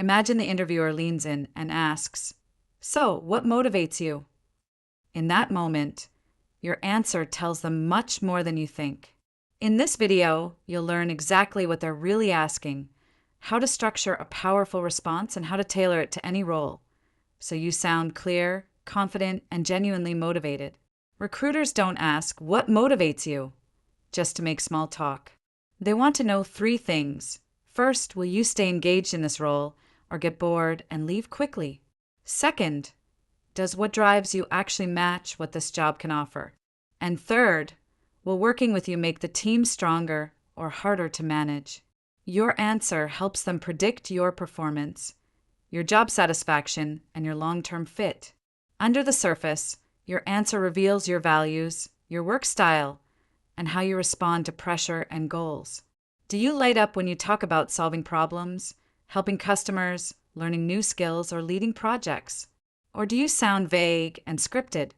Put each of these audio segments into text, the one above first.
Imagine the interviewer leans in and asks, "So, what motivates you?" In that moment, your answer tells them much more than you think. In this video, you'll learn exactly what they're really asking, how to structure a powerful response, and how to tailor it to any role, so you sound clear, confident, and genuinely motivated. Recruiters don't ask, "What motivates you?" just to make small talk. They want to know three things. First, will you stay engaged in this role or get bored and leave quickly? Second, does what drives you actually match what this job can offer? And third, will working with you make the team stronger or harder to manage? Your answer helps them predict your performance, your job satisfaction, and your long-term fit. Under the surface, your answer reveals your values, your work style, and how you respond to pressure and goals. Do you light up when you talk about solving problems, helping customers, learning new skills, or leading projects? Or do you sound vague and scripted?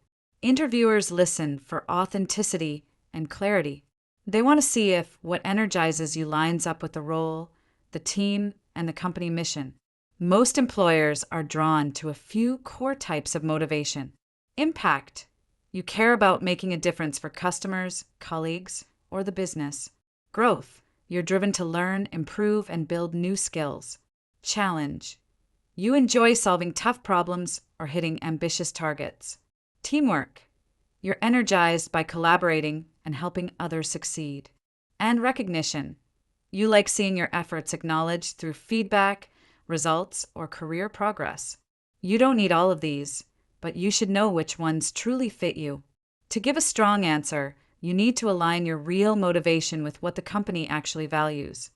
Interviewers listen for authenticity and clarity. They want to see if what energizes you lines up with the role, the team, and the company mission. Most employers are drawn to a few core types of motivation. Impact. You care about making a difference for customers, colleagues, or the business. Growth. You're driven to learn, improve, and build new skills. Challenge. You enjoy solving tough problems or hitting ambitious targets. Teamwork. You're energized by collaborating and helping others succeed. And recognition. You like seeing your efforts acknowledged through feedback, results, or career progress. You don't need all of these, but you should know which ones truly fit you. To give a strong answer, you need to align your real motivation with what the company actually values.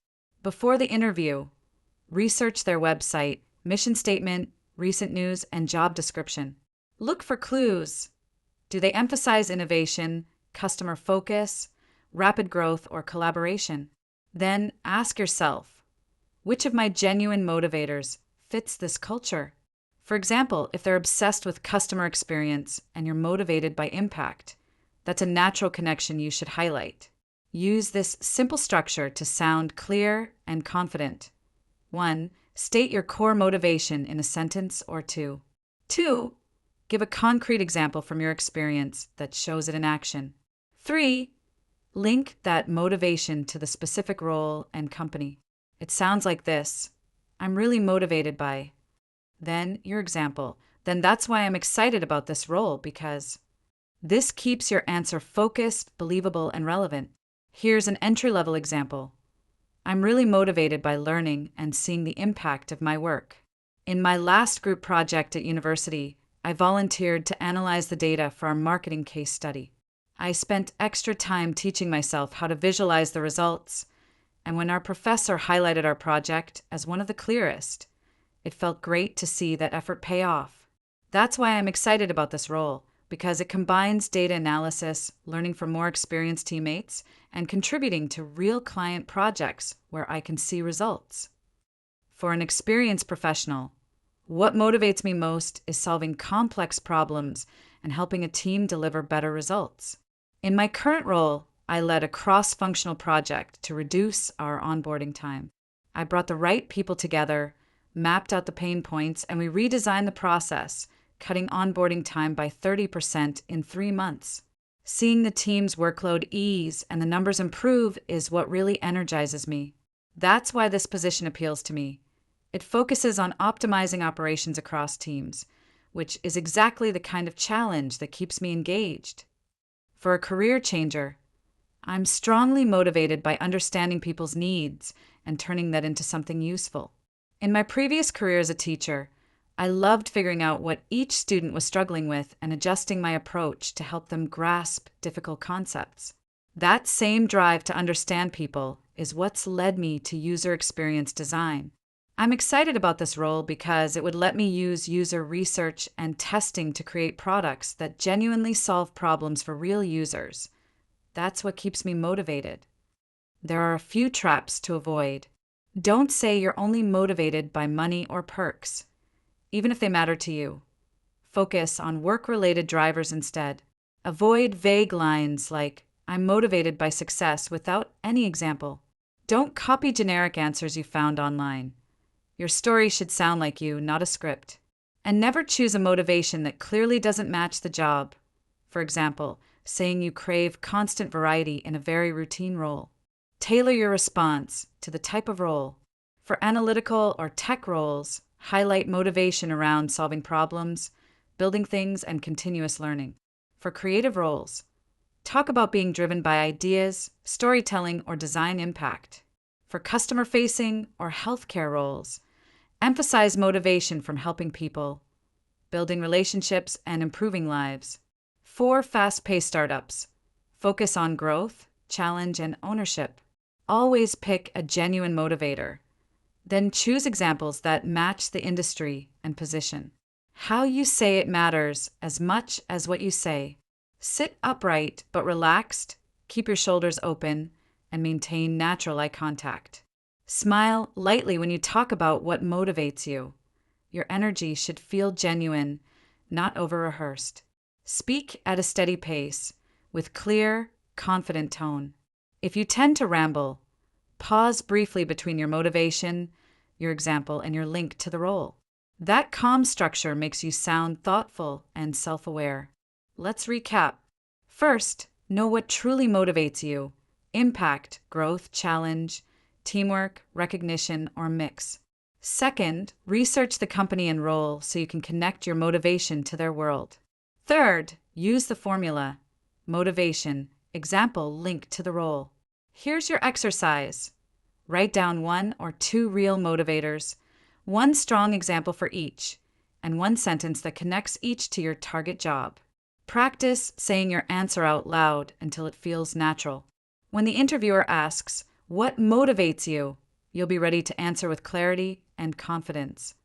Before the interview, research their website, mission statement, recent news, and job description. Look for clues. Do they emphasize innovation, customer focus, rapid growth, or collaboration? Then ask yourself, which of my genuine motivators fits this culture? For example, if they're obsessed with customer experience and you're motivated by impact, that's a natural connection you should highlight. Use this simple structure to sound clear and confident. 1. State your core motivation in a sentence or two. 2. Give a concrete example from your experience that shows it in action. 3. Link that motivation to the specific role and company. It sounds like this: I'm really motivated by. Then your example. Then that's why I'm excited about this role, because. This keeps your answer focused, believable, and relevant. Here's an entry-level example. I'm really motivated by learning and seeing the impact of my work. In my last group project at university, I volunteered to analyze the data for our marketing case study. I spent extra time teaching myself how to visualize the results, and when our professor highlighted our project as one of the clearest, it felt great to see that effort pay off. That's why I'm excited about this role, because it combines data analysis, learning from more experienced teammates, and contributing to real client projects where I can see results. For an experienced professional, what motivates me most is solving complex problems and helping a team deliver better results. In my current role, I led a cross-functional project to reduce our onboarding time. I brought the right people together, mapped out the pain points, and we redesigned the process, cutting onboarding time by 30% in 3 months. Seeing the team's workload ease and the numbers improve is what really energizes me. That's why this position appeals to me. It focuses on optimizing operations across teams, which is exactly the kind of challenge that keeps me engaged. For a career changer, I'm strongly motivated by understanding people's needs and turning that into something useful. In my previous career as a teacher, I loved figuring out what each student was struggling with and adjusting my approach to help them grasp difficult concepts. That same drive to understand people is what's led me to user experience design. I'm excited about this role because it would let me use user research and testing to create products that genuinely solve problems for real users. That's what keeps me motivated. There are a few traps to avoid. Don't say you're only motivated by money or perks, even if they matter to you. Focus on work-related drivers instead. Avoid vague lines like, "I'm motivated by success," without any example. Don't copy generic answers you found online. Your story should sound like you, not a script. And never choose a motivation that clearly doesn't match the job. For example, saying you crave constant variety in a very routine role. Tailor your response to the type of role. For analytical or tech roles, highlight motivation around solving problems, building things, and continuous learning. For creative roles, talk about being driven by ideas, storytelling, or design impact. For customer-facing or healthcare roles, emphasize motivation from helping people, building relationships, and improving lives. For fast-paced startups, focus on growth, challenge, and ownership. Always pick a genuine motivator. Then choose examples that match the industry and position. How you say it matters as much as what you say. Sit upright but relaxed, keep your shoulders open, and maintain natural eye contact. Smile lightly when you talk about what motivates you. Your energy should feel genuine, not over-rehearsed. Speak at a steady pace, with clear, confident tone. If you tend to ramble, pause briefly between your motivation, your example, and your link to the role. That calm structure makes you sound thoughtful and self-aware. Let's recap. First, know what truly motivates you: impact, growth, challenge, teamwork, recognition, or mix. Second, research the company and role so you can connect your motivation to their world. Third, use the formula: motivation, example, link to the role. Here's your exercise. Write down 1 or 2 real motivators, 1 strong example for each, and 1 sentence that connects each to your target job. Practice saying your answer out loud until it feels natural. When the interviewer asks, "What motivates you?" you'll be ready to answer with clarity and confidence.